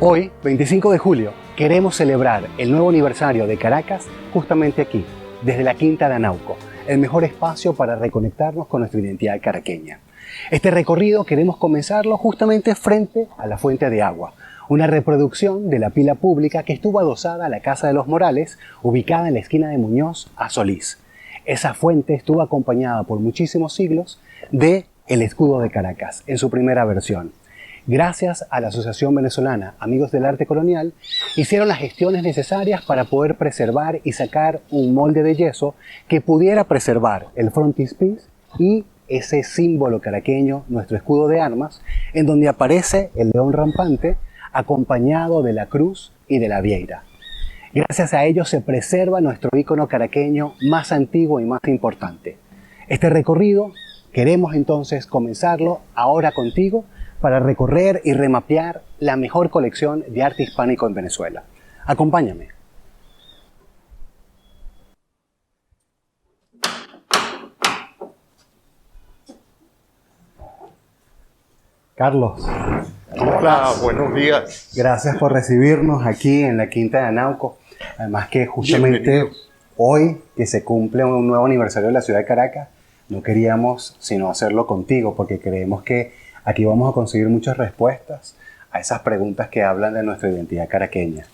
Hoy, 25 de julio, queremos celebrar el nuevo aniversario de Caracas justamente aquí, desde la Quinta de Anauco, el mejor espacio para reconectarnos con nuestra identidad caraqueña. Este recorrido queremos comenzarlo justamente frente a la fuente de agua, una reproducción de la pila pública que estuvo adosada a la Casa de los Morales, ubicada en la esquina de Muñoz a Solís. Esa fuente estuvo acompañada por muchísimos siglos de el escudo de Caracas, en su primera versión. Gracias a la Asociación Venezolana Amigos del Arte Colonial, hicieron las gestiones necesarias para poder preservar y sacar un molde de yeso que pudiera preservar el frontispiece y ese símbolo caraqueño, nuestro escudo de armas, en donde aparece el león rampante acompañado de la cruz y de la vieira. Gracias a ello se preserva nuestro ícono caraqueño más antiguo y más importante. Este recorrido queremos entonces comenzarlo ahora contigo para recorrer y remapear la mejor colección de arte hispánico en Venezuela. Acompáñame. Carlos. Hola, buenos días. Gracias por recibirnos aquí en la Quinta de Anauco. Además que justamente hoy que se cumple un nuevo aniversario de la ciudad de Caracas, no queríamos sino hacerlo contigo porque creemos que aquí vamos a conseguir muchas respuestas a esas preguntas que hablan de nuestra identidad caraqueña.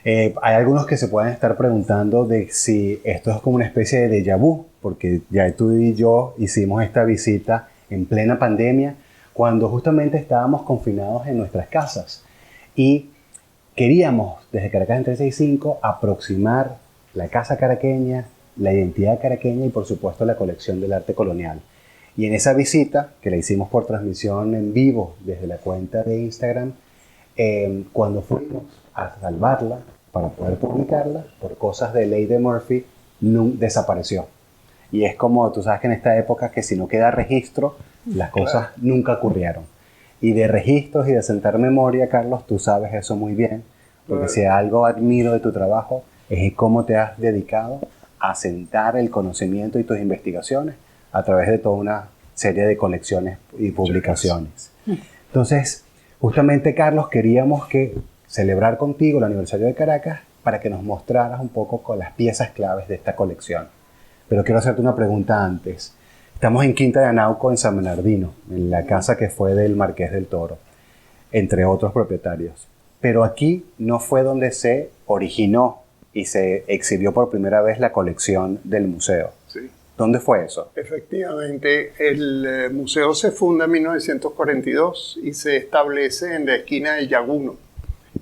Hay algunos que se pueden estar preguntando de si esto es como una especie de déjà vu, porque ya tú y yo hicimos esta visita en plena pandemia, cuando justamente estábamos confinados en nuestras casas. Y queríamos, desde Caracas en 365, aproximar la casa caraqueña, la identidad caraqueña y, por supuesto, la colección del arte colonial. Y en esa visita, que la hicimos por transmisión en vivo desde la cuenta de Instagram, cuando fuimos a salvarla para poder publicarla, por cosas de ley de Murphy, desapareció. Y es como, tú sabes que en esta época que si no queda registro, las cosas nunca ocurrieron. Y de registros y de sentar memoria, Carlos, tú sabes eso muy bien, porque si algo admiro de tu trabajo es cómo te has dedicado a sentar el conocimiento y tus investigaciones a través de toda una serie de colecciones y publicaciones. Entonces, justamente, Carlos, queríamos celebrar contigo el aniversario de Caracas para que nos mostraras un poco con las piezas claves de esta colección. Pero quiero hacerte una pregunta antes. Estamos en Quinta de Anauco, en San Bernardino, en la casa que fue del Marqués del Toro, entre otros propietarios. Pero aquí no fue donde se originó y se exhibió por primera vez la colección del museo. Sí. ¿Dónde fue eso? Efectivamente, el museo se funda en 1942 y se establece en la esquina de Yaguno,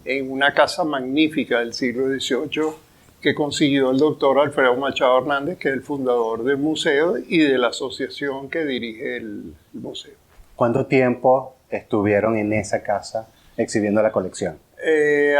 en una casa magnífica del siglo XVIII que consiguió el doctor Alfredo Machado Hernández, que es el fundador del museo y de la asociación que dirige el museo. ¿Cuánto tiempo estuvieron en esa casa exhibiendo la colección?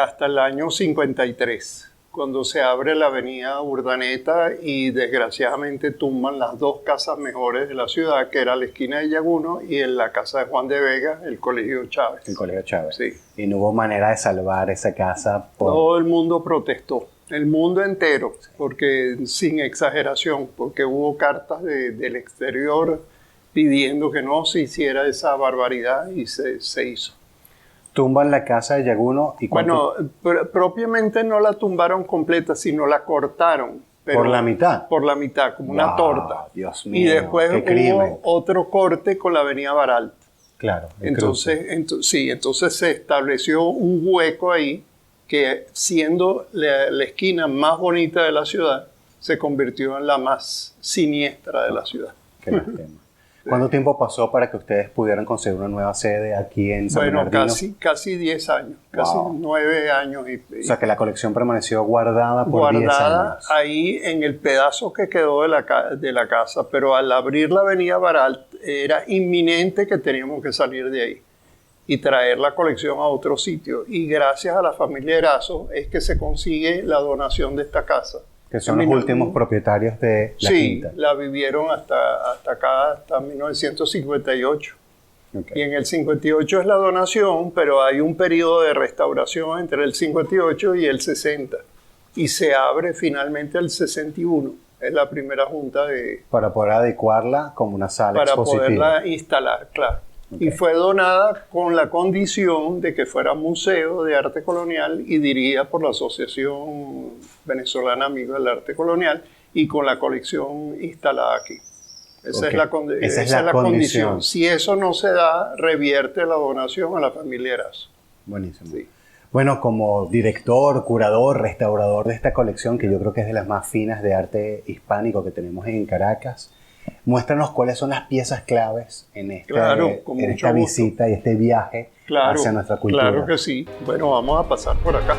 Hasta el año 53. Cuando se abre la avenida Urdaneta y desgraciadamente tumban las dos casas mejores de la ciudad, que era la esquina de Yaguno y en la casa de Juan de Vega, el Colegio Chávez. El Colegio Chávez. Sí. Y no hubo manera de salvar esa casa. Todo el mundo protestó, el mundo entero, porque sin exageración, porque hubo cartas del exterior pidiendo que no se hiciera esa barbaridad y se hizo. Tumban la casa de Yaguno y bueno, propiamente no la tumbaron completa, sino la cortaron. Pero ¿por la mitad? Por la mitad, como una torta. Dios mío, y después qué crimen. hubo otro corte con la avenida Baralt. Claro. Entonces se estableció un hueco ahí que, siendo la esquina más bonita de la ciudad, se convirtió en la más siniestra de la ciudad. Qué lástima. ¿Cuánto tiempo pasó para que ustedes pudieran conseguir una nueva sede aquí en San Bernardino? Bueno, casi 10 años, casi 9 años. O sea, que la colección permaneció guardada por 10 años. Guardada ahí en el pedazo que quedó de la casa, pero al abrir la avenida Baralt era inminente que teníamos que salir de ahí y traer la colección a otro sitio. Y gracias a la familia Erazo es que se consigue la donación de esta casa. Que son los últimos propietarios de la quinta. Sí, la vivieron hasta acá, hasta 1958. Okay. Y en el 58 es la donación, pero hay un periodo de restauración entre el 58 y el 60. Y se abre finalmente el 61. Es la primera junta de... Para poder adecuarla como una sala expositiva. Para poderla instalar, claro. Y fue donada con la condición de que fuera museo de arte colonial y dirigida por la Asociación Venezolana Amigos del Arte Colonial y con la colección instalada aquí. Esa es la condición. Si eso no se da, revierte la donación a la familia Erazo. Buenísimo. Sí. Bueno, como director, curador, restaurador de esta colección, que yo creo que es de las más finas de arte hispánico que tenemos en Caracas, muéstranos cuáles son las piezas claves en esta visita y este viaje hacia nuestra cultura. Claro que sí. Bueno, vamos a pasar por acá.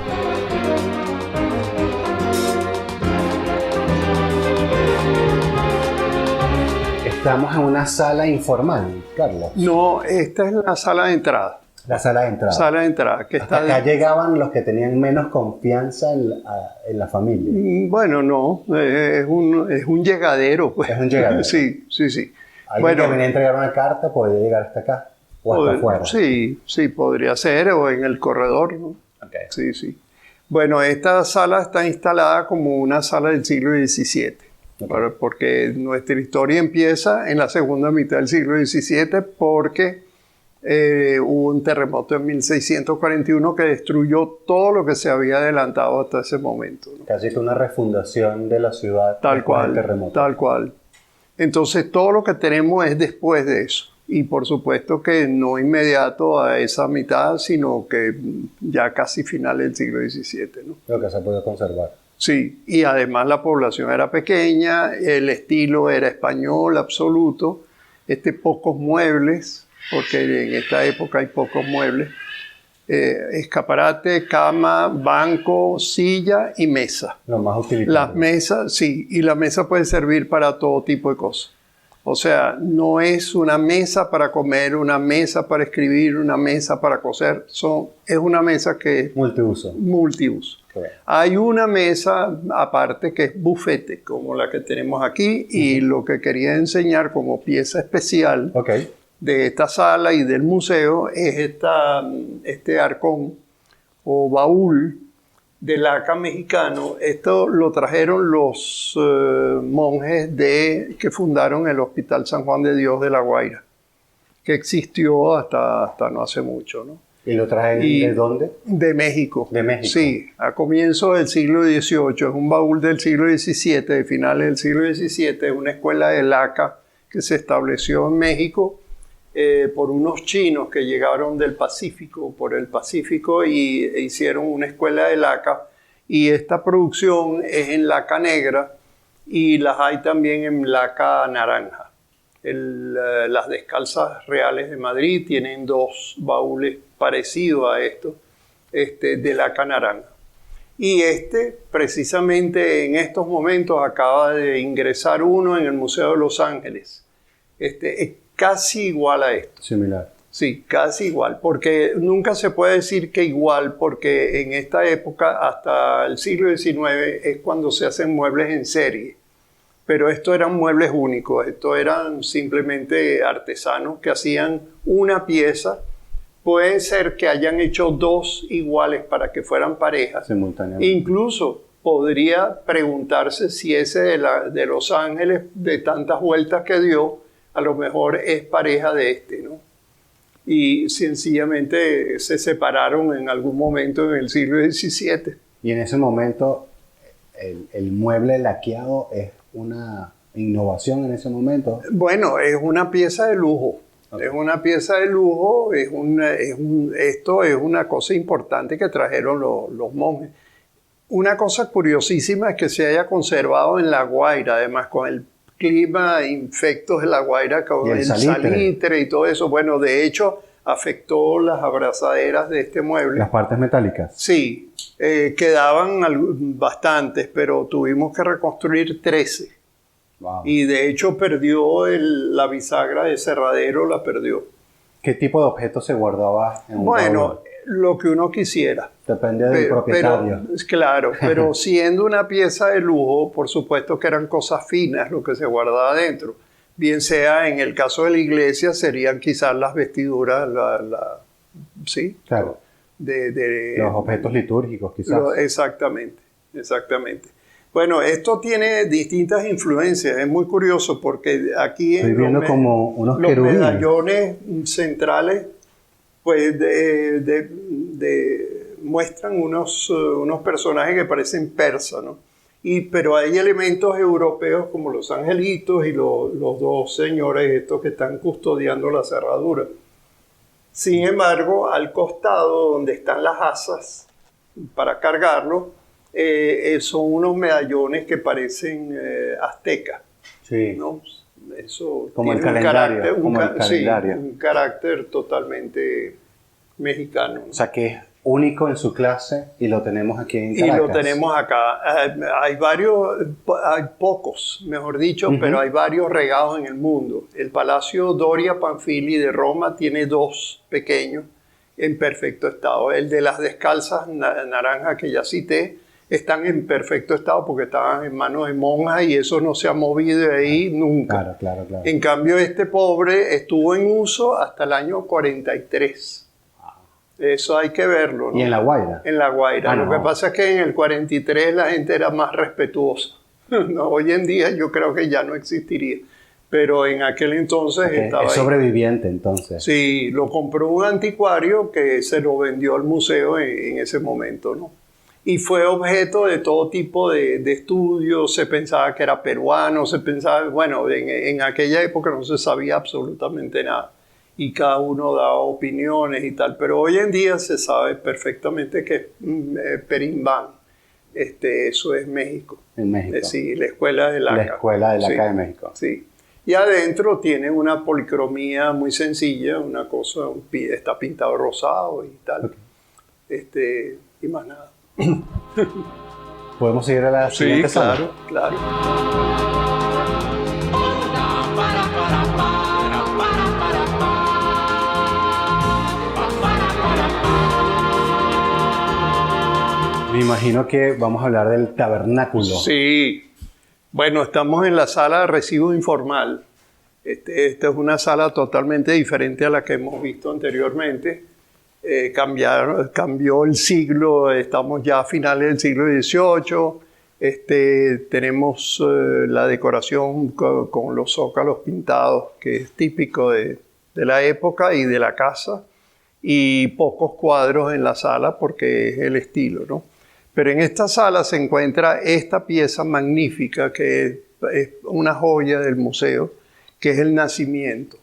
Estamos en una sala informal, Carlos. No, esta es la sala de entrada. La sala de entrada. Sala de entrada. Que hasta acá llegaban los que tenían menos confianza en la familia. Bueno, no. Es un llegadero. Pues. Es un llegadero. Sí. Alguien que venía a entregar una carta podría llegar hasta acá o hasta afuera. Sí, podría ser, o en el corredor, ¿no? Okay. Sí. Bueno, esta sala está instalada como una sala del siglo XVII. Okay. Porque nuestra historia empieza en la segunda mitad del siglo XVII porque hubo un terremoto en 1641 que destruyó todo lo que se había adelantado hasta ese momento, ¿no? Casi que una refundación de la ciudad tal cual, del terremoto. Tal cual. Entonces todo lo que tenemos es después de eso. Y por supuesto que no inmediato a esa mitad, sino que ya casi finales del siglo XVII, ¿no? Lo que se puede conservar. Sí, y además la población era pequeña, el estilo era español absoluto, pocos muebles, porque en esta época hay pocos muebles, escaparate, cama, banco, silla y mesa. Lo más utilitario. Las mesas, sí, y la mesa puede servir para todo tipo de cosas. O sea, no es una mesa para comer, una mesa para escribir, una mesa para coser, es una mesa que es multiuso. Okay. Hay una mesa aparte que es bufete, como la que tenemos aquí, y lo que quería enseñar como pieza especial de esta sala y del museo es este arcón o baúl de laca mexicano. Esto lo trajeron los monjes que fundaron el Hospital San Juan de Dios de La Guaira, que existió hasta no hace mucho, ¿no? ¿Y lo traen de dónde? De México. De México. Sí, a comienzos del siglo XVIII. Es un baúl del siglo XVII, de finales del siglo XVII. Es una escuela de laca que se estableció en México por unos chinos que llegaron por el Pacífico y hicieron una escuela de laca. Y esta producción es en laca negra y las hay también en laca naranja. Las Descalzas Reales de Madrid tienen dos baúles parecidos a esto, de laca naranja. Y precisamente en estos momentos, acaba de ingresar uno en el Museo de Los Ángeles. Es casi igual a esto. Similar. Sí, casi igual, porque nunca se puede decir que igual, porque en esta época, hasta el siglo XIX, es cuando se hacen muebles en serie. Pero estos eran muebles únicos, estos eran simplemente artesanos que hacían una pieza. Puede ser que hayan hecho dos iguales para que fueran parejas. Simultáneamente. Incluso podría preguntarse si ese de Los Ángeles, de tantas vueltas que dio, a lo mejor es pareja de ¿no? Y sencillamente se separaron en algún momento en el siglo XVII. Y en ese momento el mueble laqueado es una innovación en ese momento. Bueno, es una pieza de lujo. Okay. Es una pieza de lujo, esto es una cosa importante que trajeron los monjes. Una cosa curiosísima es que se haya conservado en La Guaira, además con el clima infectos de La Guaira, con el salitre y todo eso. Bueno, de hecho, afectó las abrazaderas de este mueble. ¿Las partes metálicas? Sí, quedaban bastantes, pero tuvimos que reconstruir 13. Wow. Y de hecho perdió la bisagra de cerradero, la perdió. ¿Qué tipo de objetos se guardaba en un baúl? Lo que uno quisiera. Depende del propietario. Claro, pero siendo una pieza de lujo, por supuesto que eran cosas finas lo que se guardaba adentro. Bien sea, en el caso de la iglesia, serían quizás las vestiduras, ¿sí? Claro. De los objetos litúrgicos, quizás. Exactamente. Bueno, esto tiene distintas influencias. Es muy curioso porque aquí Estoy viendo como unos los querubines. medallones centrales pues muestran unos personajes que parecen persas, ¿no? Pero hay elementos europeos como los angelitos y los dos señores estos que están custodiando la cerradura. Sin embargo, al costado donde están las asas para cargarlo, son unos medallones que parecen aztecas, Sí. ¿no? Eso Como el tiene calendario. sí, un carácter totalmente mexicano, ¿no? O sea, que es único en su clase y lo tenemos aquí en Caracas. Y lo tenemos acá. Hay pocos, mejor dicho, pero hay varios regados en el mundo. El Palacio Doria Pamphili de Roma tiene 2 pequeños en perfecto estado. El de las descalzas naranjas que ya cité están en perfecto estado porque estaban en manos de monjas y eso no se ha movido de ahí nunca. Claro. En cambio, este pobre estuvo en uso hasta el año 43. Eso hay que verlo, ¿no? ¿Y en La Guaira? En La Guaira. Lo que pasa es que en el 43 la gente era más respetuosa. No, hoy en día yo creo que ya no existiría. Pero en aquel entonces estaba es ahí. sobreviviente, entonces. Sí, lo compró un anticuario que se lo vendió al museo en ese momento, ¿no? Y fue objeto de todo tipo de estudios. Se pensaba que era peruano, se pensaba... Bueno, en aquella época no se sabía absolutamente nada. Y cada uno daba opiniones y tal, pero hoy en día se sabe perfectamente que Perimbán, eso es México. En México. Sí, la escuela de Laca. La escuela de Laca sí, de México. Sí. Y adentro tiene una policromía muy sencilla, una cosa, está pintado rosado y tal. Okay. Y más nada. ¿Podemos seguir a la siguiente sala? Sí, claro. Me imagino que vamos a hablar del tabernáculo. Sí. Bueno, estamos en la sala de recibo informal. Esta es una sala totalmente diferente a la que hemos visto anteriormente. Cambió el siglo, estamos ya a finales del siglo XVIII. Tenemos la decoración con los zócalos pintados, que es típico de la época y de la casa. Y pocos cuadros en la sala porque es el estilo, ¿no? Pero en esta sala se encuentra esta pieza magnífica que es una joya del museo, que es el Nacimiento.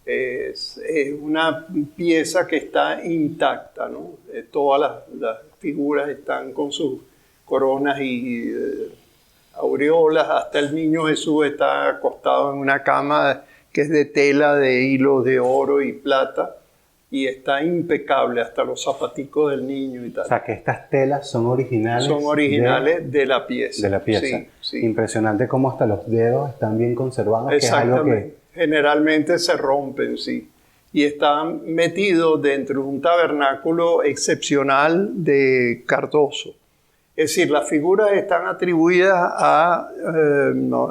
Es una pieza que está intacta, ¿no? Todas las figuras están con sus coronas y aureolas. Hasta el niño Jesús está acostado en una cama que es de tela de hilos de oro y plata. Y está impecable, hasta los zapaticos del niño y tal. O sea, que estas telas son originales. Son originales de la pieza. De la pieza. Sí, sí. Impresionante cómo hasta los dedos están bien conservados. Exactamente. Que es algo que... Generalmente se rompen, sí. Y están metidos dentro de un tabernáculo excepcional de Cardoso. Es decir, las figuras están atribuidas a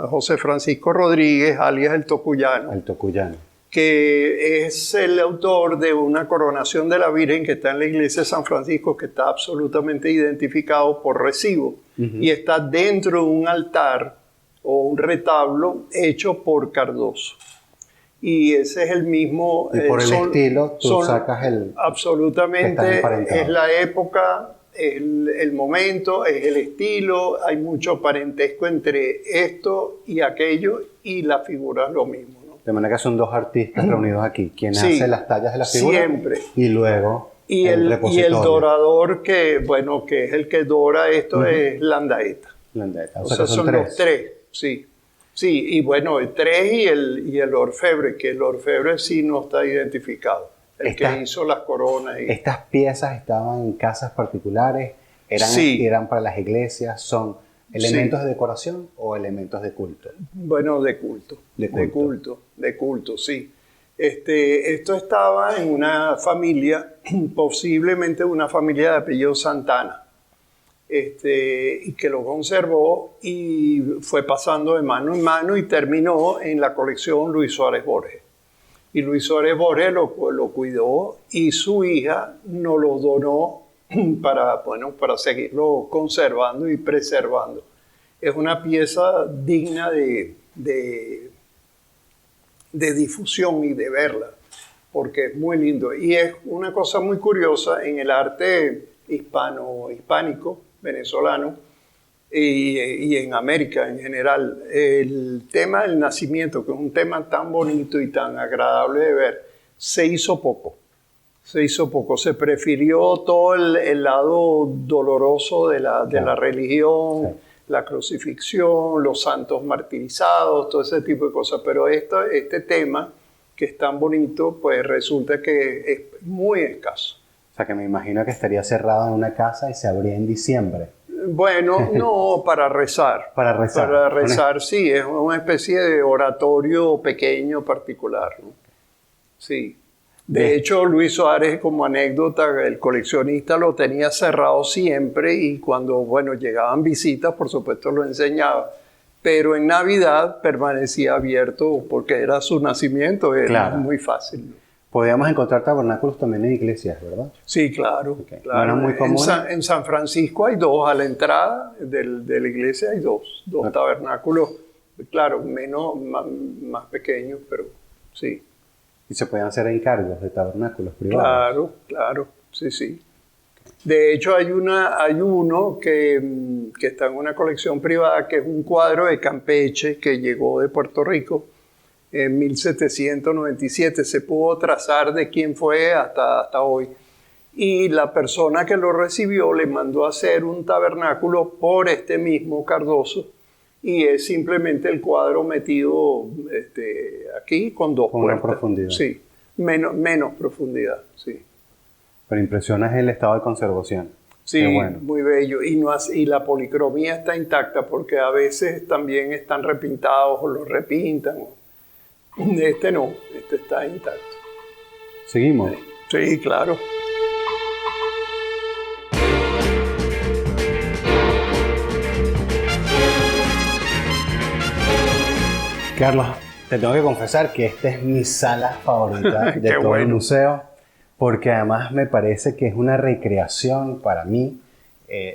José Francisco Rodríguez, alias el Tocuyano. El Tocuyano. Que es el autor de una coronación de la Virgen que está en la iglesia de San Francisco, que está absolutamente identificado por recibo. Y está dentro de un altar o un retablo hecho por Cardoso. Y ese es el mismo... Y por el estilo, tú sacas el... Absolutamente, es la época, es el momento, es el estilo, hay mucho parentesco entre esto y aquello, y la figura es lo mismo. De manera que son 2 artistas reunidos aquí, quien hace las tallas de la figura siempre. Y luego el repositorio. Y el dorador que es el que dora esto es Landaeta. Landaeta. O sea, son 3. Los 3, sí. Sí, y bueno, el 3 y el orfebre, que el orfebre sí no está identificado. Que hizo las coronas. Estas piezas estaban en casas particulares, eran para las iglesias, son... ¿Elementos de decoración o elementos de culto? Bueno, de culto. De culto, sí. Esto estaba en una familia, posiblemente una familia de apellido Santana, y que lo conservó y fue pasando de mano en mano y terminó en la colección Luis Suárez Borges. Y Luis Suárez Borges lo cuidó y su hija nos lo donó para seguirlo conservando y preservando. es una pieza digna de difusión y de verla, porque es muy lindo. Y es una cosa muy curiosa en el arte hispánico, venezolano, y en América en general. El tema del nacimiento, que es un tema tan bonito y tan agradable de ver, se hizo poco. Se prefirió todo el lado doloroso de la religión, sí, la crucifixión, los santos martirizados, todo ese tipo de cosas. Pero este tema, que es tan bonito, pues resulta que es muy escaso. O sea, que me imagino que estaría cerrado en una casa y se abría en diciembre. Bueno, no, para rezar. Para rezar. Para rezar, sí, es una especie de oratorio pequeño particular, ¿no? Sí. De hecho, Luis Suárez, como anécdota, el coleccionista lo tenía cerrado siempre y cuando, bueno, llegaban visitas, por supuesto lo enseñaba. Pero en Navidad permanecía abierto porque era su nacimiento, era claro, muy fácil. Podíamos encontrar tabernáculos también en iglesias, ¿verdad? Sí, claro. Okay. Claro. ¿No eran muy comunes? En San Francisco hay dos, a la entrada de la iglesia hay dos okay, tabernáculos, claro, más pequeños, pero sí. ¿Y se podían hacer encargos de tabernáculos privados? Claro, sí. De hecho, hay uno que está en una colección privada, que es un cuadro de Campeche que llegó de Puerto Rico en 1797. Se pudo trazar de quién fue hasta hoy. Y la persona que lo recibió le mandó a hacer un tabernáculo por este mismo Cardoso. Y es simplemente el cuadro metido aquí con dos puertas. Una profundidad. Sí, menos profundidad, sí. Pero impresiona el estado de conservación. Sí, bueno, muy bello. Y la policromía está intacta porque a veces también están repintados o lo repintan. Este no, este está intacto. ¿Seguimos? Sí, claro. Carlos, te tengo que confesar que esta es mi sala favorita de todo el museo, porque además me parece que es una recreación para mí,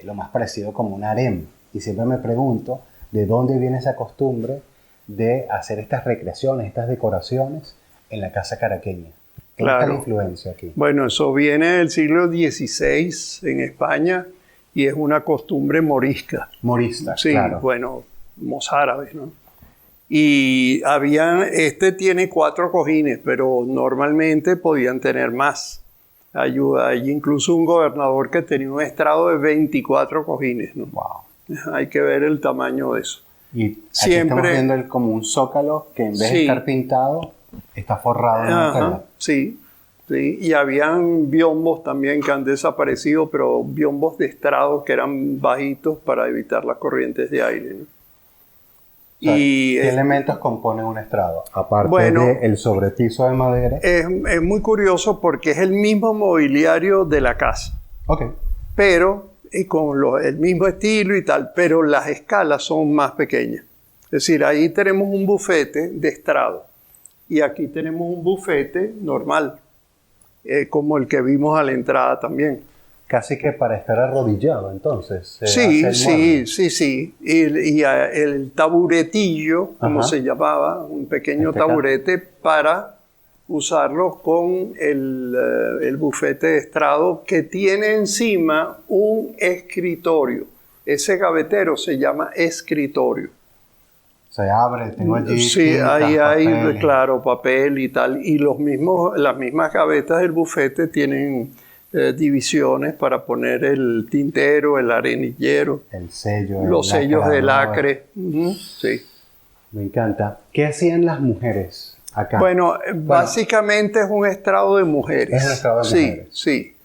lo más parecido como un harem. Y siempre me pregunto de dónde viene esa costumbre de hacer estas recreaciones, estas decoraciones en la casa caraqueña. ¿Dónde está la influencia aquí? Bueno, eso viene del siglo XVI en España y es una costumbre morisca. Morista, sí, claro. Bueno, mozárabes, ¿no? Y este tiene 4 cojines, pero normalmente podían tener más. Hay incluso un gobernador que tenía un estrado de 24 cojines, ¿no? Wow. Hay que ver el tamaño de eso. Y aquí estamos viendo como un zócalo que en vez de estar pintado, está forrado en una tela. Sí. Y habían biombos también que han desaparecido, pero biombos de estrado que eran bajitos para evitar las corrientes de aire, ¿no? O sea, ¿qué elementos componen un estrado? Aparte del sobrepiso de madera. Es muy curioso porque es el mismo mobiliario de la casa. Ok. Pero con el mismo estilo y tal, pero las escalas son más pequeñas. Es decir, ahí tenemos un bufete de estrado y aquí tenemos un bufete normal, como el que vimos a la entrada también. Casi que para estar arrodillado, entonces. Sí. Y el taburetillo, como se llamaba, un pequeño taburete para usarlo con el bufete de estrado que tiene encima un escritorio. Ese gavetero se llama escritorio. Se abre, tengo allí. Sí, ahí hay, claro, papel y tal. Y las mismas gavetas del bufete tienen divisiones para poner el tintero, el arenillero, el sello, los sellos de lacre. Sí. Me encanta. ¿Qué hacían las mujeres acá? Bueno, básicamente es un estrado de mujeres. Es un estrado de mujeres. Sí.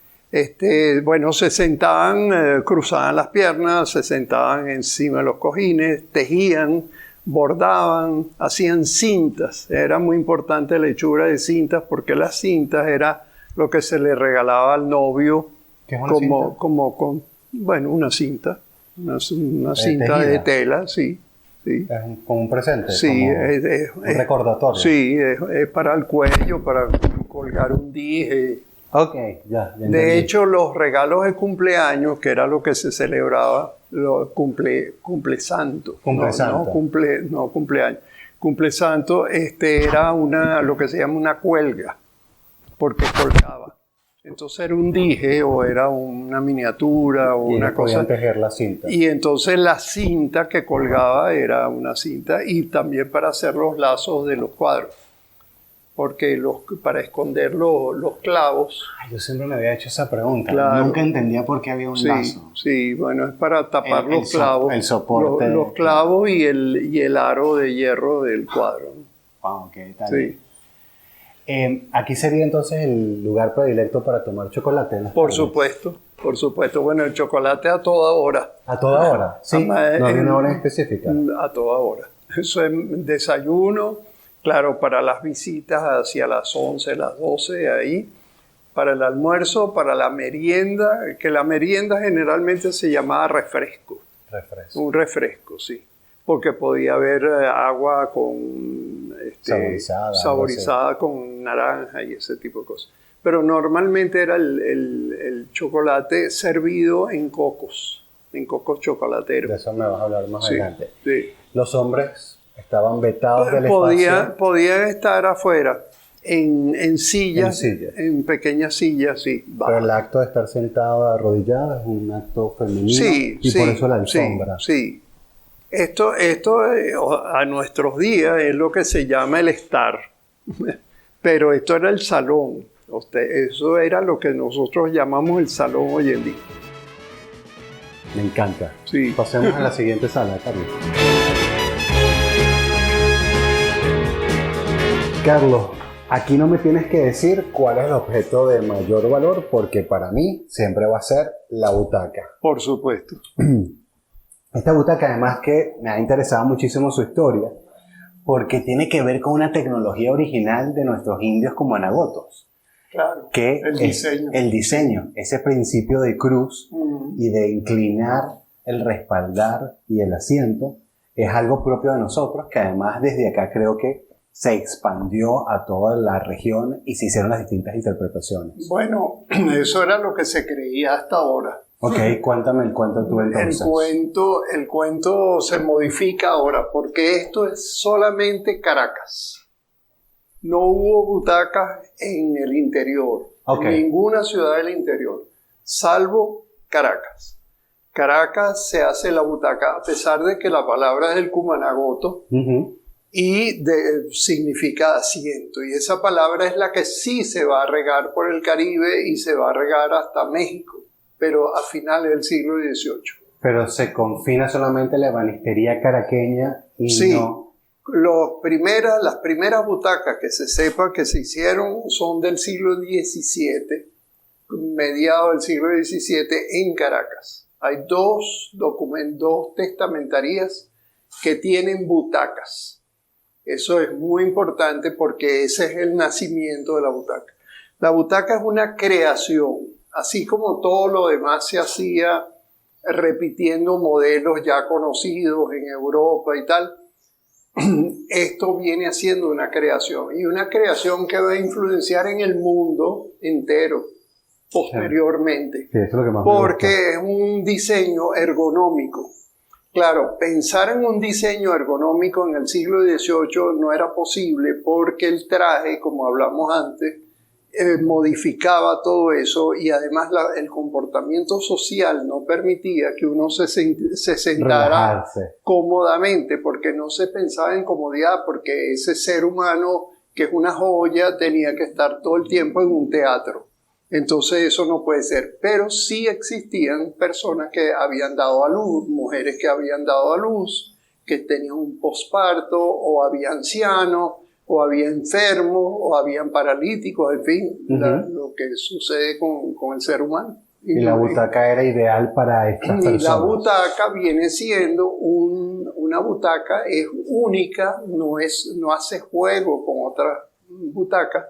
Bueno, se sentaban, cruzaban las piernas, se sentaban encima de los cojines, tejían, bordaban, hacían cintas. Era muy importante la hechura de cintas porque las cintas era lo que se le regalaba al novio. ¿Qué es una cinta? Una cinta. Una cinta de tela, sí. Es como un presente. Sí, un recordatorio. Sí, es para el cuello, para colgar un dije, Ok, ya entendí. De hecho, los regalos de cumpleaños, que era lo que se celebraba, cumplesanto. Cumplesanto. No cumpleaños. Cumplesanto era lo que se llama una cuelga, porque colgaba. Entonces era un dije o era una miniatura o Y una cosa. podían tejer la cinta. Y entonces la cinta que colgaba era una cinta y también para hacer los lazos de los cuadros. Porque para esconder los clavos. Ay, yo siempre me había hecho esa pregunta. Claro. Nunca entendía por qué había un lazo. Sí, bueno, es para tapar los clavos. El soporte. Los clavos y el aro de hierro del cuadro. Wow, ok, está Sí. bien. Aquí sería entonces el lugar predilecto para tomar chocolate. ¿No? Por supuesto. Bueno, el chocolate a toda hora. ¿A toda hora? Sí, no hay una hora específica. A toda hora. Eso es desayuno, claro, para las visitas hacia las 11, las 12, ahí. Para el almuerzo, para la merienda, que la merienda generalmente se llamaba refresco. Refresco. Un refresco, sí. Porque podía haber agua con saborizada con naranja y ese tipo de cosas. Pero normalmente era el chocolate servido en cocos chocolateros. De eso me vas a hablar más adelante. Sí. Los hombres estaban vetados del espacio. Podían estar afuera, en sillas, en pequeññas sillas, sí. Pero el acto de estar sentado arrodillado es un acto femenino por eso la alfombra. Sí. Esto a nuestros días es lo que se llama el estar, pero esto era el salón. Eso era lo que nosotros llamamos el salón hoy en día. Me encanta. Sí. Pasemos a la siguiente sala, Carlos. Carlos, aquí no me tienes que decir cuál es el objeto de mayor valor, porque para mí siempre va a ser la butaca. Por supuesto. Esta butaca, además, que me ha interesado muchísimo su historia, porque tiene que ver con una tecnología original de nuestros indios comanagotos. Claro, Que el diseño, ese principio de cruz y de inclinar el respaldar y el asiento, es algo propio de nosotros, que además desde acá creo que se expandió a toda la región y se hicieron las distintas interpretaciones. Bueno, eso era lo que se creía hasta ahora. Ok, cuéntame el cuento tú entonces. El cuento se modifica ahora porque esto es solamente Caracas. No hubo butacas en el interior, en ninguna ciudad del interior, salvo Caracas. Caracas se hace la butaca, a pesar de que la palabra es del cumanagoto y significa asiento. Y esa palabra es la que sí se va a regar por el Caribe y se va a regar hasta México, pero a finales del siglo XVIII. Pero se confina solamente la ebanistería caraqueña y no... Las primeras butacas que se sepa que se hicieron son del siglo XVII, mediados del siglo XVII en Caracas. Hay dos testamentarías que tienen butacas. Eso es muy importante porque ese es el nacimiento de la butaca. La butaca es una creación, así como todo lo demás se hacía repitiendo modelos ya conocidos en Europa y tal. Esto viene haciendo una creación y una creación que va a influenciar en el mundo entero posteriormente, sí, eso es lo que más porque es un diseño ergonómico. Claro, pensar en un diseño ergonómico en el siglo XVIII no era posible porque el traje, como hablamos antes, modificaba todo eso y además el comportamiento social no permitía que uno se sentara cómodamente porque no se pensaba en comodidad, porque ese ser humano que es una joya tenía que estar todo el tiempo en un teatro. Entonces eso no puede ser, pero sí existían personas que habían dado a luz, mujeres que habían dado a luz, que tenían un posparto, o había ancianos, o había enfermos, o habían paralíticos, en fin, lo que sucede con el ser humano. Y la butaca era ideal para estas personas. Y la butaca viene siendo una butaca, es única, no hace juego con otras butacas,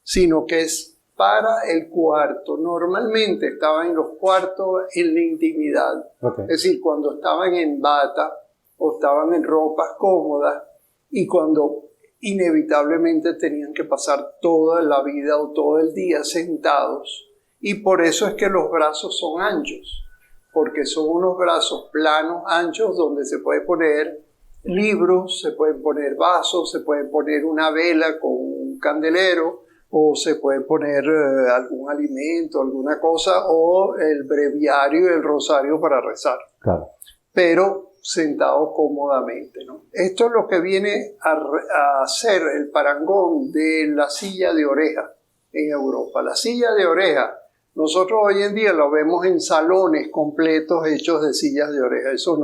sino que es para el cuarto. Normalmente estaban en los cuartos en la intimidad. Es decir, cuando estaban en bata o estaban en ropas cómodas y cuando inevitablemente tenían que pasar toda la vida o todo el día sentados, y por eso es que los brazos son anchos, porque son unos brazos planos, anchos, donde se puede poner libros, se pueden poner vasos, se puede poner una vela con un candelero, o se puede poner algún alimento, alguna cosa, o el breviario y el rosario para rezar. Claro. Pero sentado cómodamente, ¿no? Esto es lo que viene a hacer el parangón de la silla de oreja en Europa. La silla de oreja, nosotros hoy en día lo vemos en salones completos hechos de sillas de oreja. Eso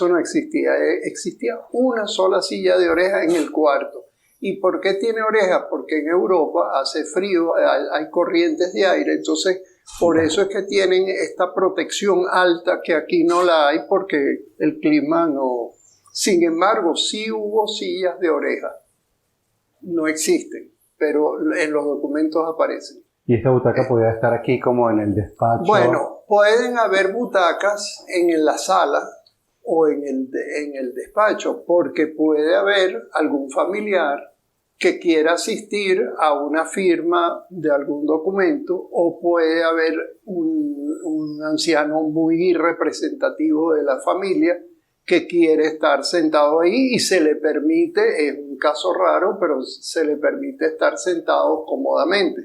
no existía. Existía una sola silla de oreja en el cuarto. ¿Y por qué tiene orejas? Porque en Europa hace frío, hay corrientes de aire, entonces por eso es que tienen esta protección alta que aquí no la hay porque el clima no. Sin embargo, sí hubo sillas de oreja. No existen, pero en los documentos aparecen. ¿Y esta butaca podría estar aquí como en el despacho? Bueno, pueden haber butacas en la sala o en el despacho, porque puede haber algún familiar que quiera asistir a una firma de algún documento, o puede haber un anciano muy representativo de la familia que quiere estar sentado ahí y se le permite, es un caso raro, pero se le permite estar sentado cómodamente.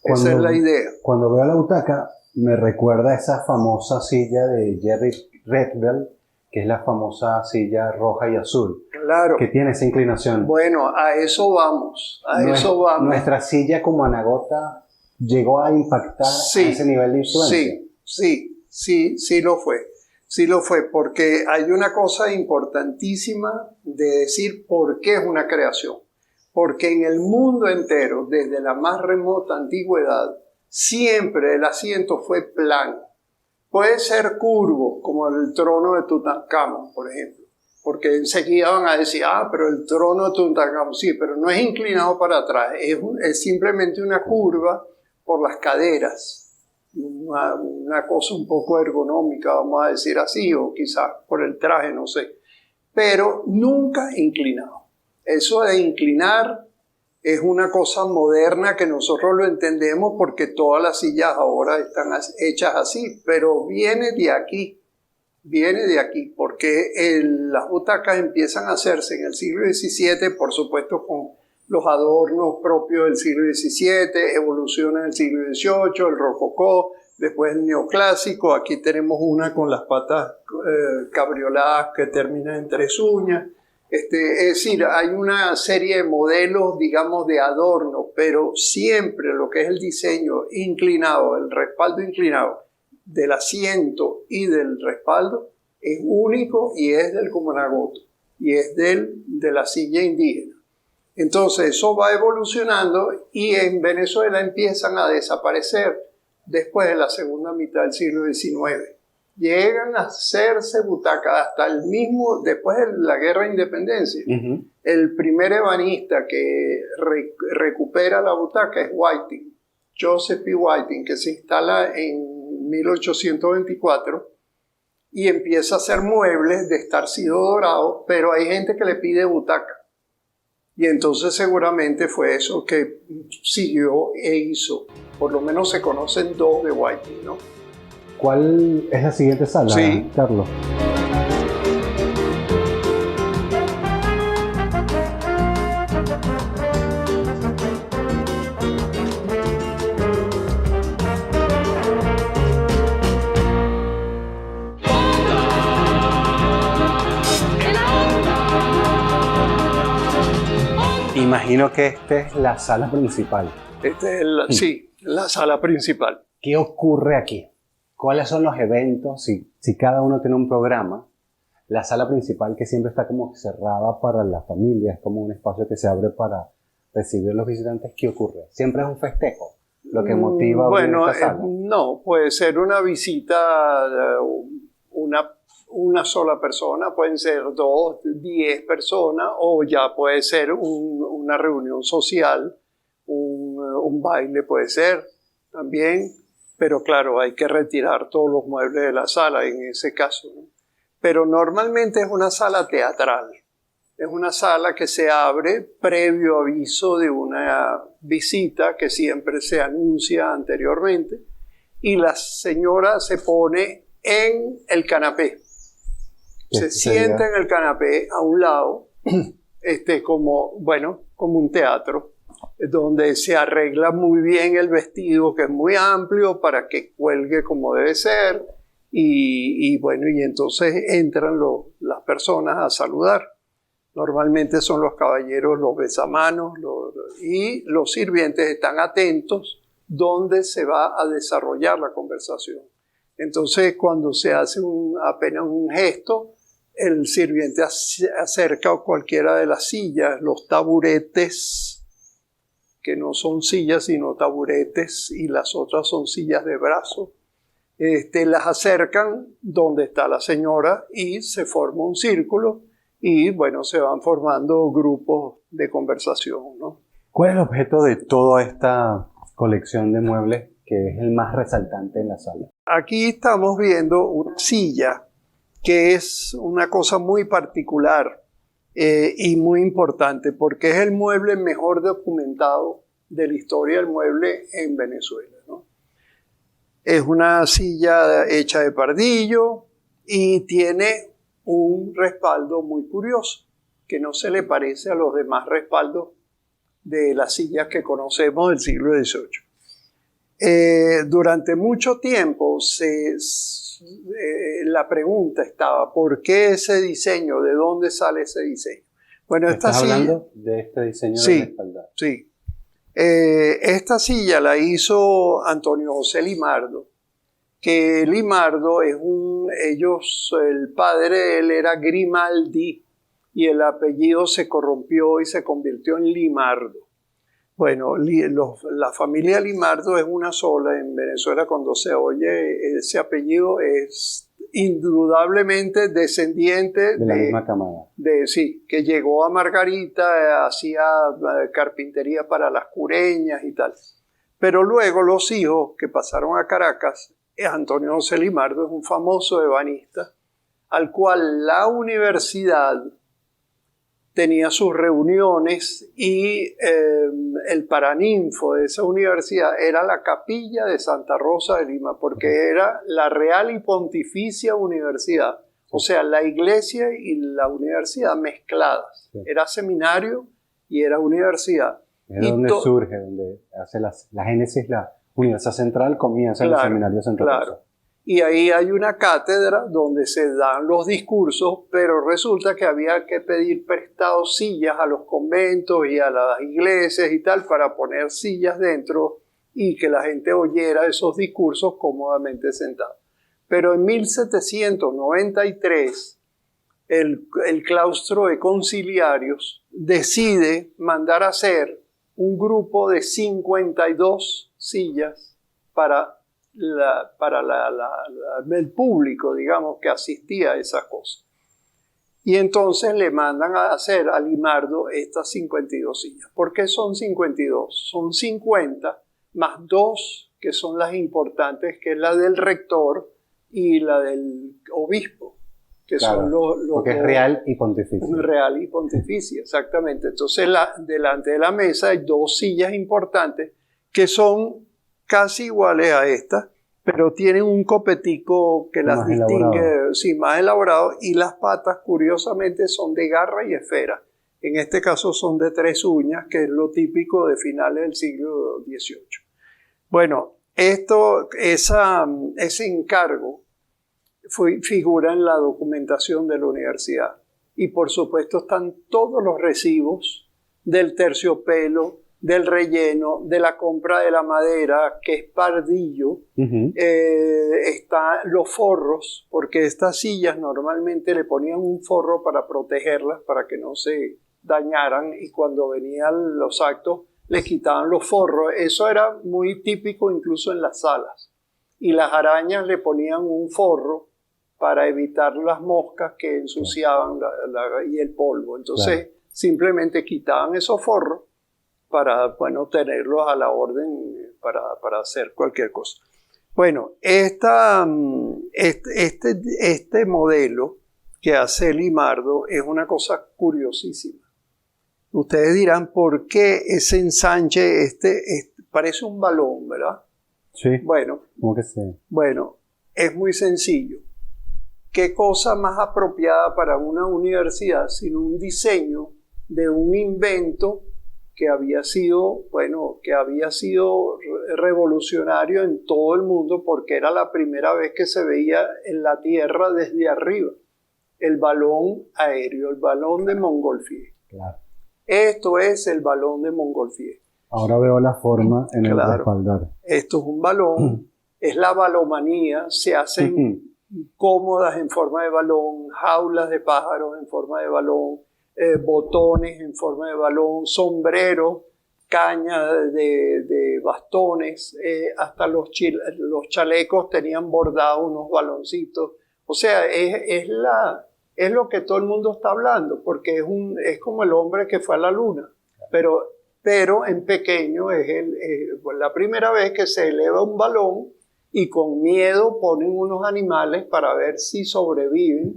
Esa es la idea. Cuando veo la butaca, me recuerda a esa famosa silla de Jerry Redwell, que es la famosa silla roja y azul. Claro. Que tiene esa inclinación. Bueno, a eso vamos. Eso vamos. Nuestra silla como Anagota llegó a impactar a ese nivel de influencia. Sí lo fue. Sí lo fue, porque hay una cosa importantísima de decir por qué es una creación. Porque en el mundo entero, desde la más remota antigüedad, siempre el asiento fue plano. Puede ser curvo, como el trono de Tutankamón, por ejemplo, porque enseguida van a decir, pero el trono de Tutankamón, sí, pero no es inclinado para atrás, es simplemente una curva por las caderas, una cosa un poco ergonómica, vamos a decir así, o quizás por el traje, no sé, pero nunca inclinado. Eso de inclinar es una cosa moderna que nosotros lo entendemos porque todas las sillas ahora están hechas así, pero viene de aquí, porque las butacas empiezan a hacerse en el siglo XVII, por supuesto con los adornos propios del siglo XVII, evoluciona en el siglo XVIII, el rococó, después el neoclásico, aquí tenemos una con las patas cabrioladas que terminan en 3 uñas. Es decir, hay una serie de modelos, digamos, de adorno, pero siempre lo que es el diseño inclinado, el respaldo inclinado del asiento y del respaldo es único y es del Kumanagoto y es de la silla indígena. Entonces eso va evolucionando y en Venezuela empiezan a desaparecer después de la segunda mitad del siglo XIX. Llegan a hacerse butacas hasta después de la guerra de independencia. Uh-huh. El primer ebanista que recupera la butaca es Whiting, Joseph P. Whiting, que se instala en 1824 y empieza a hacer muebles de estarcido dorado, pero hay gente que le pide butaca. Y entonces seguramente fue eso que siguió e hizo. Por lo menos se conocen 2 de Whiting, ¿no? ¿Cuál es la siguiente sala, sí, Carlos? Imagino que esta es la sala principal. Sí, la sala principal. ¿Qué ocurre aquí? ¿Cuáles son los eventos? Si cada uno tiene un programa, la sala principal que siempre está como cerrada para la familia, es como un espacio que se abre para recibir a los visitantes, ¿qué ocurre? ¿Siempre es un festejo lo que motiva a esta sala? No, puede ser una visita, una sola persona, pueden ser 2, 10 personas, o ya puede ser una reunión social, un baile puede ser también. Pero claro, hay que retirar todos los muebles de la sala en ese caso, ¿no? Pero normalmente es una sala teatral. Es una sala que se abre previo aviso de una visita que siempre se anuncia anteriormente, y la señora se pone en el canapé. Se sienta en el canapé a un lado, como un teatro, donde se arregla muy bien el vestido, que es muy amplio para que cuelgue como debe ser, y entonces entran las personas a saludar. Normalmente son los caballeros, los besamanos, y los sirvientes están atentos donde se va a desarrollar la conversación. Entonces, cuando se hace apenas un gesto, el sirviente acerca a cualquiera de las sillas, los taburetes, que no son sillas sino taburetes, y las otras son sillas de brazo, las acercan donde está la señora y se forma un círculo y se van formando grupos de conversación, ¿no? ¿Cuál es el objeto de toda esta colección de muebles que es el más resaltante en la sala? Aquí estamos viendo una silla que es una cosa muy particular y muy importante porque es el mueble mejor documentado de la historia del mueble en Venezuela, ¿no? Es una silla hecha de pardillo y tiene un respaldo muy curioso que no se le parece a los demás respaldos de las sillas que conocemos del siglo XVIII. Durante mucho tiempo la pregunta estaba, ¿por qué ese diseño? ¿De dónde sale ese diseño? Bueno, ¿Estás hablando de este diseño de respaldar? Sí. Esta silla la hizo Antonio José Limardo, que Limardo el padre de él era Grimaldi y el apellido se corrompió y se convirtió en Limardo. Bueno, la familia Limardo es una sola en Venezuela. Cuando se oye ese apellido es indudablemente descendiente de la misma camada. Sí, que llegó a Margarita, hacía carpintería para las cureñas y tal. Pero luego los hijos que pasaron a Caracas, Antonio José Limardo es un famoso ebanista, al cual la universidad tenía sus reuniones y el paraninfo de esa universidad era la capilla de Santa Rosa de Lima, porque era la Real y Pontificia Universidad, o sea, la iglesia y la universidad mezcladas. Sí. Era seminario y era universidad. Es donde surge, donde hace la génesis, la Universidad Central comienza en el seminario de Santa Rosa. Y ahí hay una cátedra donde se dan los discursos, pero resulta que había que pedir prestados sillas a los conventos y a las iglesias y tal para poner sillas dentro y que la gente oyera esos discursos cómodamente sentado. Pero en 1793 el claustro de conciliarios decide mandar a hacer un grupo de 52 sillas para el público, digamos, que asistía a esas cosas. Y entonces le mandan a hacer a Limardo estas 52 sillas. ¿Por qué son 52? Son 50 más 2 que son las importantes, que es la del rector y la del obispo, que son los porque es real y pontificia. Real y pontificia, exactamente. Entonces delante de la mesa hay 2 sillas importantes que son casi iguales a esta, pero tienen un copetico que las distingue, sí, más elaborado, y las patas, curiosamente, son de garra y esfera. En este caso son de 3 uñas, que es lo típico de finales del siglo XVIII. Bueno, ese encargo figura en la documentación de la universidad. Y por supuesto están todos los recibos del terciopelo, del relleno, de la compra de la madera, que es pardillo. Están los forros, porque estas sillas normalmente le ponían un forro para protegerlas, para que no se dañaran, y cuando venían los actos les quitaban los forros. Eso era muy típico incluso en las salas. Y las arañas le ponían un forro para evitar las moscas que ensuciaban y el polvo. Entonces simplemente quitaban esos forros para, tenerlos a la orden para hacer cualquier cosa. Bueno, este modelo, que hace Limardo es una cosa curiosísima. Ustedes dirán, ¿por qué ese ensanche parece un balón, verdad? Sí. Bueno, ¿Cómo que sí? bueno, es muy sencillo. ¿Qué cosa más apropiada para una universidad sino un diseño de un invento que había sido, revolucionario en todo el mundo porque era la primera vez que se veía en la Tierra desde arriba? El balón aéreo, el balón de Montgolfier. Claro. Esto es el balón de Montgolfier. Ahora veo la forma en el respaldar. Esto es un balón, es la balomanía, se hacen cómodas en forma de balón, jaulas de pájaros en forma de balón, botones en forma de balón, sombreros, cañas de bastones, hasta los chalecos tenían bordados unos baloncitos. O sea, es lo que todo el mundo está hablando, porque es como el hombre que fue a la luna, pero en pequeño es la primera vez que se eleva un balón y con miedo ponen unos animales para ver si sobreviven.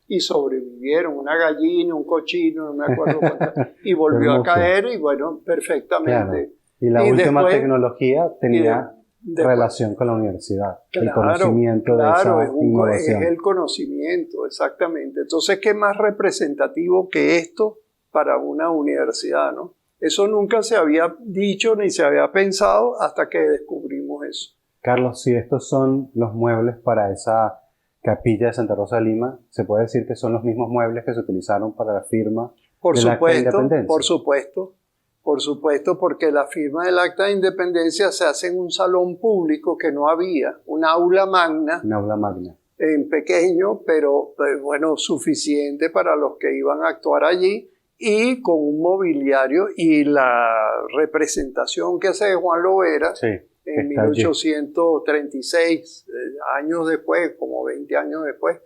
Y sobrevivieron, una gallina, un cochino, no me acuerdo cuánto, y volvió a caer y bueno, perfectamente. Claro. Y la última tecnología tenía relación con la universidad, el conocimiento de esa innovación. Es el conocimiento, exactamente. Entonces, ¿qué más representativo que esto para una universidad, no? Eso nunca se había dicho ni se había pensado hasta que descubrimos eso. Carlos, si estos son los muebles para esa capilla de Santa Rosa de Lima, ¿se puede decir que son los mismos muebles que se utilizaron para la firma del Acta de Independencia? Por supuesto, porque la firma del Acta de Independencia se hace en un salón público que no había, un aula magna. Un aula magna. En pequeño, pero bueno, suficiente para los que iban a actuar allí, y con un mobiliario y la representación que hace Juan Lovera. Sí. En 1836, años después, como 20 años después,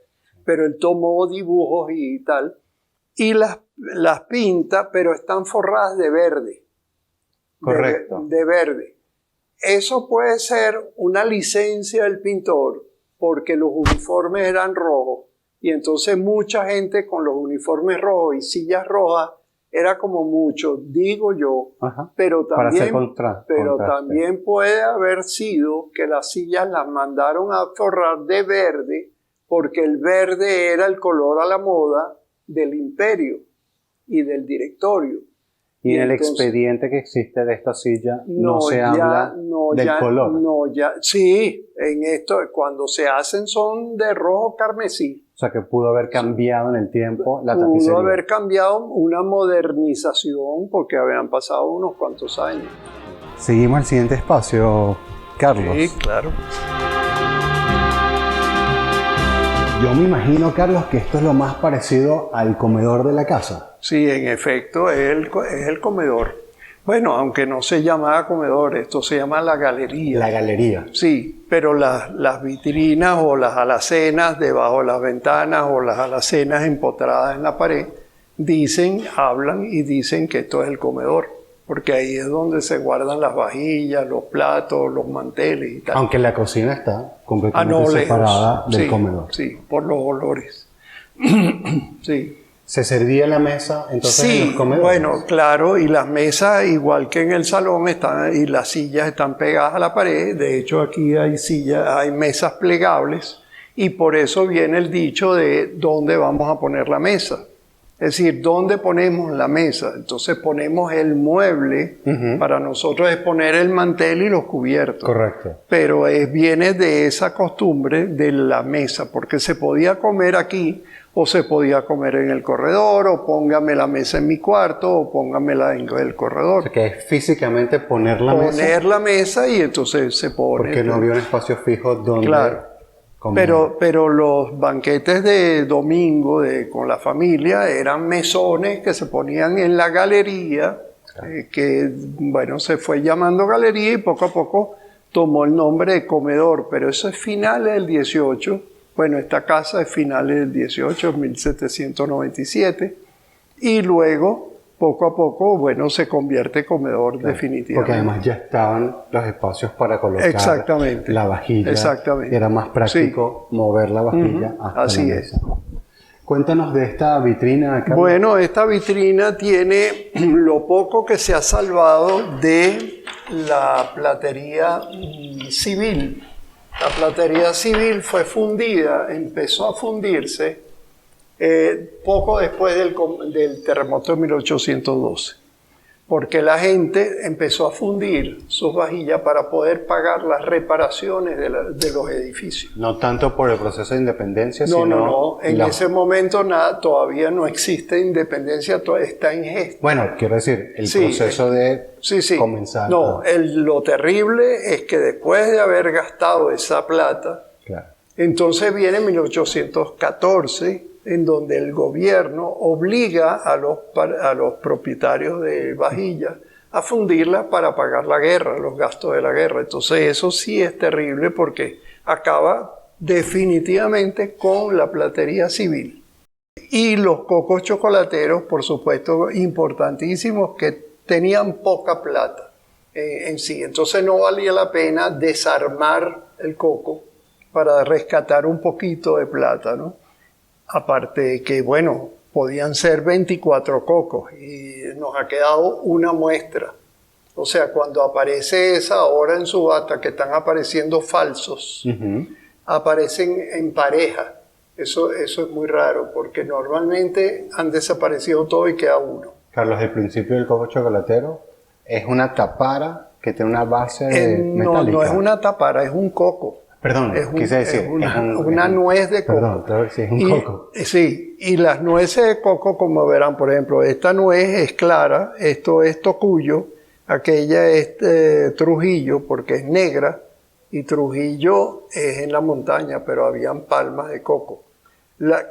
pero él tomó dibujos y tal, y las pinta, pero están forradas de verde. Correcto. De verde. Eso puede ser una licencia del pintor, porque los uniformes eran rojos, y entonces mucha gente con los uniformes rojos y sillas rojas era como mucho, digo yo. Ajá, pero también puede haber sido que las sillas las mandaron a forrar de verde porque el verde era el color a la moda del imperio y del directorio. Y en el expediente que existe de esta silla no se habla del color. Sí, en esto cuando se hacen son de rojo carmesí. O sea que pudo haber cambiado en el tiempo la tapicería. Pudo haber cambiado, una modernización porque habían pasado unos cuantos años. Seguimos al siguiente espacio, Carlos. Sí, claro. Yo me imagino, Carlos, que esto es lo más parecido al comedor de la casa. Sí, en efecto, es el comedor. Bueno, aunque no se llamaba comedor, esto se llama la galería. La galería. Sí, pero las vitrinas o las alacenas debajo de las ventanas o las alacenas empotradas en la pared hablan y dicen que esto es el comedor, porque ahí es donde se guardan las vajillas, los platos, los manteles y tal. Aunque la cocina está completamente separada del comedor. Sí, por los olores. Sí. ¿Se servía la mesa entonces en los comedores? Bueno, claro, y las mesas, igual que en el salón, y las sillas están pegadas a la pared. De hecho, aquí hay mesas plegables, y por eso viene el dicho de dónde vamos a poner la mesa. Es decir, ¿dónde ponemos la mesa? Entonces ponemos el mueble, para nosotros es poner el mantel y los cubiertos. Correcto. Pero viene de esa costumbre de la mesa, porque se podía comer aquí, o se podía comer en el corredor, o póngame la mesa en mi cuarto, o póngamela en el corredor. O sea, que es físicamente poner la mesa. Poner la mesa y entonces se pone. Porque no había un espacio fijo donde comer. Pero los banquetes de domingo con la familia eran mesones que se ponían en la galería, que bueno, se fue llamando galería y poco a poco tomó el nombre de comedor, pero eso es finales del 18. Bueno, esta casa es finales del 18, 1797, y luego, poco a poco, bueno, se convierte en comedor definitivamente. Porque además ya estaban los espacios para colocar la vajilla. Exactamente. Era más práctico mover la vajilla hasta así la mesa. Cuéntanos de esta vitrina, Carlos. Bueno, esta vitrina tiene lo poco que se ha salvado de la platería civil. La platería civil fue fundida, empezó a fundirse poco después del terremoto de 1812, porque la gente empezó a fundir sus vajillas para poder pagar las reparaciones de los edificios. No tanto por el proceso de independencia, sino... No. En ese momento todavía no existe independencia, está en gesto. Bueno, quiero decir, el proceso de comenzar... No, lo terrible es que después de haber gastado esa plata, claro, entonces viene 1814, en donde el gobierno obliga a los propietarios de vajillas a fundirlas para pagar la guerra, los gastos de la guerra. Entonces eso sí es terrible porque acaba definitivamente con la platería civil. Y los cocos chocolateros, por supuesto, importantísimos, que tenían poca plata en sí. Entonces no valía la pena desarmar el coco para rescatar un poquito de plata, ¿no? Aparte de que, bueno, podían ser 24 cocos y nos ha quedado una muestra. O sea, cuando aparece esa ahora en subasta, que están apareciendo falsos, aparecen en pareja. Eso es muy raro, porque normalmente han desaparecido todo y queda uno. Carlos, el principio del coco chocolatero es una tapara que tiene una base metálica. No es una tapara, es un coco. Perdón, quise decir. Una nuez de coco. Perdón, claro, sí, es un coco. Sí, y las nueces de coco, como verán, por ejemplo, esta nuez es clara, esto es Tocuyo, aquella es Trujillo, porque es negra, y Trujillo es en la montaña, pero habían palmas de coco.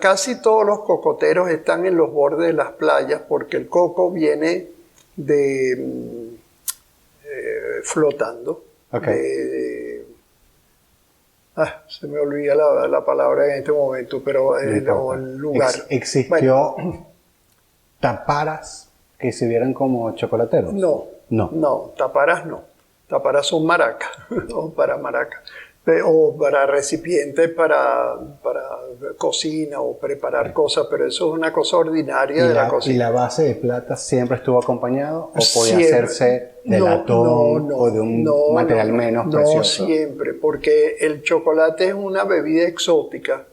Casi todos los cocoteros están en los bordes de las playas, porque el coco viene flotando. Okay. Se me olvida la palabra en este momento, pero el lugar. ¿Existió taparas que se vieran como chocolateros? No, taparas no. Taparas son maracas, o para maracas, o para recipientes para cocina o preparar cosas, pero eso es una cosa ordinaria de la cocina. ¿Y la base de plata siempre estuvo acompañado o podía hacerse de latón o de un material menos precioso? No siempre, porque el chocolate es una bebida exótica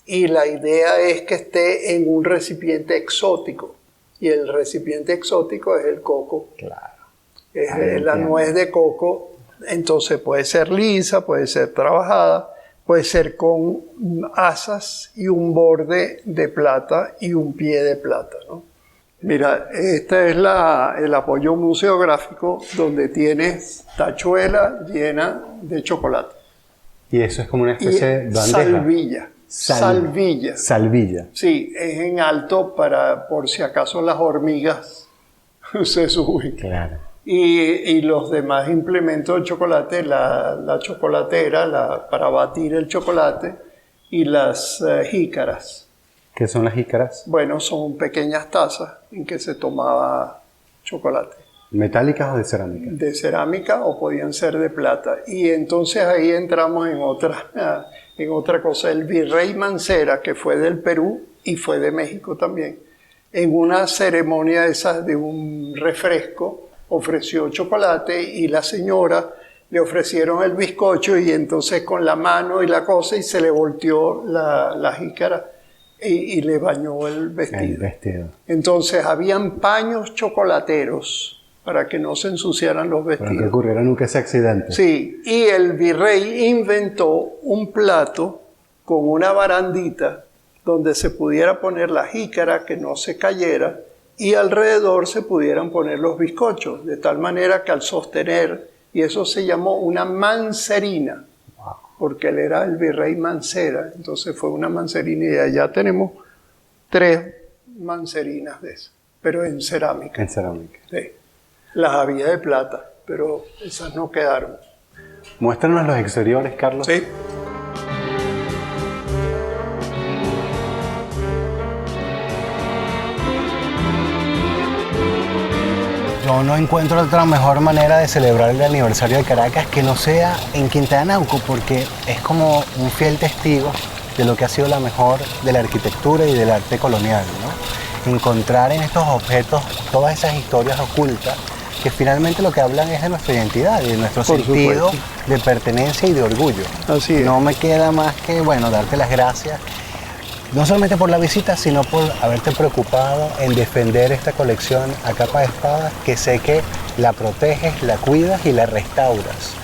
y la idea es que esté en un recipiente exótico, y el recipiente exótico es el coco. Claro. Es la nuez de coco. Entonces puede ser lisa, puede ser trabajada, puede ser con asas y un borde de plata y un pie de plata, ¿no? Mira, este es el apoyo museográfico, donde tienes tachuela llena de chocolate. Y eso es como una especie de bandeja. Salvilla. Sí, es en alto por si acaso las hormigas se suben. Claro. Y los demás implementos de chocolate, la chocolatera para batir el chocolate, y las jícaras. ¿Qué son las jícaras? Bueno, son pequeñas tazas en que se tomaba chocolate. ¿Metálicas o de cerámica? De cerámica, o podían ser de plata. Y entonces ahí entramos en otra cosa. El virrey Mancera, que fue del Perú y fue de México también, en una ceremonia de un refresco, ofreció chocolate, y la señora le ofrecieron el bizcocho, y entonces con la mano y la cosa, y se le volteó la jícara y le bañó el vestido. Entonces habían paños chocolateros para que no se ensuciaran los vestidos. Para que ocurriera nunca ese accidente. Sí, y el virrey inventó un plato con una barandita donde se pudiera poner la jícara, que no se cayera, y alrededor se pudieran poner los bizcochos, de tal manera que al sostener, y eso se llamó una mancerina, porque él era el virrey Mancera, entonces fue una mancerina, y allá tenemos 3 mancerinas de esas, pero en cerámica. En cerámica. Sí. Las había de plata, pero esas no quedaron. Muéstranos los exteriores, Carlos. Sí. Yo no encuentro otra mejor manera de celebrar el aniversario de Caracas que no sea en Quinta de Anauco, porque es como un fiel testigo de lo que ha sido la mejor de la arquitectura y del arte colonial, ¿no? Encontrar en estos objetos todas esas historias ocultas que finalmente lo que hablan es de nuestra identidad y de nuestro Por sentido supuesto. de pertenencia y de orgullo. Así es. No me queda más que, bueno, darte las gracias, no solamente por la visita, sino por haberte preocupado en defender esta colección a capa de espada, que sé que la proteges, la cuidas y la restauras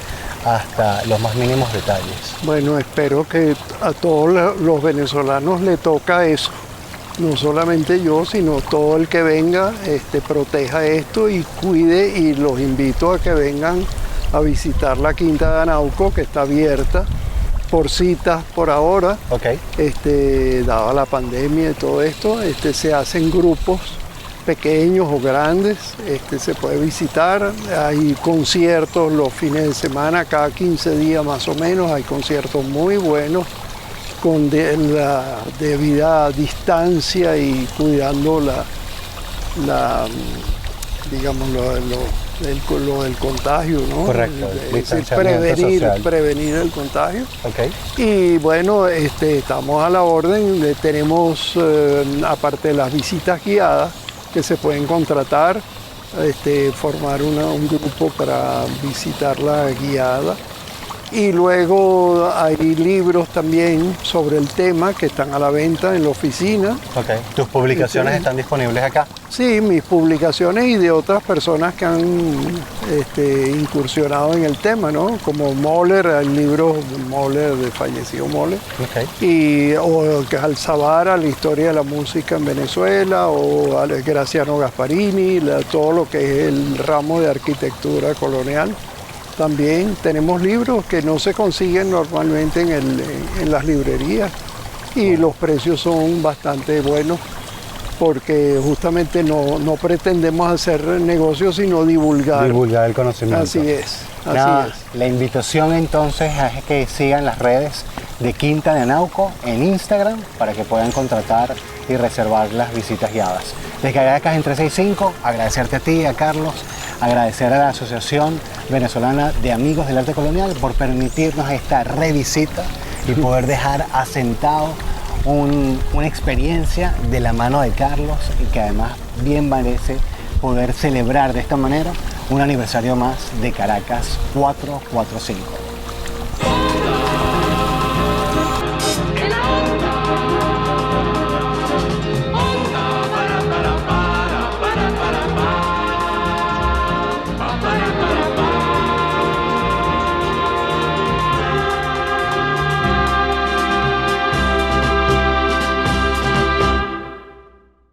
hasta los más mínimos detalles. Bueno, espero que a todos los venezolanos le toca eso. No solamente yo, sino todo el que venga proteja esto y cuide, y los invito a que vengan a visitar la Quinta de Anauco, que está abierta por citas por ahora. Ok. Dada la pandemia y todo esto, se hacen grupos pequeños o grandes, se puede visitar. Hay conciertos los fines de semana, cada 15 días más o menos, hay conciertos muy buenos con la debida distancia y cuidando digamos, lo del contagio, ¿no? Correcto, Es decir, distanciamiento social. prevenir el contagio. Ok. Y bueno, estamos a la orden. Tenemos, aparte de las visitas guiadas, que se pueden contratar, formar un grupo para visitar la guiada. Y luego hay libros también sobre el tema que están a la venta en la oficina. Ok. ¿Tus publicaciones están disponibles acá? Sí, mis publicaciones y de otras personas que han incursionado en el tema, ¿no? Como Mahler, el libro de Mahler, de fallecido Mahler, Ok. o Alzabara, la historia de la música en Venezuela, o Graciano Gasparini, todo lo que es el ramo de arquitectura colonial. También tenemos libros que no se consiguen normalmente en las librerías, y los precios son bastante buenos, porque justamente no pretendemos hacer negocios, sino divulgar. Divulgar el conocimiento. Así es, Nada, así es. la invitación entonces es que sigan las redes de Quinta de Anauco en Instagram para que puedan contratar y reservar las visitas guiadas. Desde Caracas en 365, agradecerte a ti, a Carlos, agradecer a la Asociación Venezolana de Amigos del Arte Colonial por permitirnos esta revisita y poder dejar asentado una experiencia de la mano de Carlos, y que además bien merece poder celebrar de esta manera un aniversario más de Caracas 445.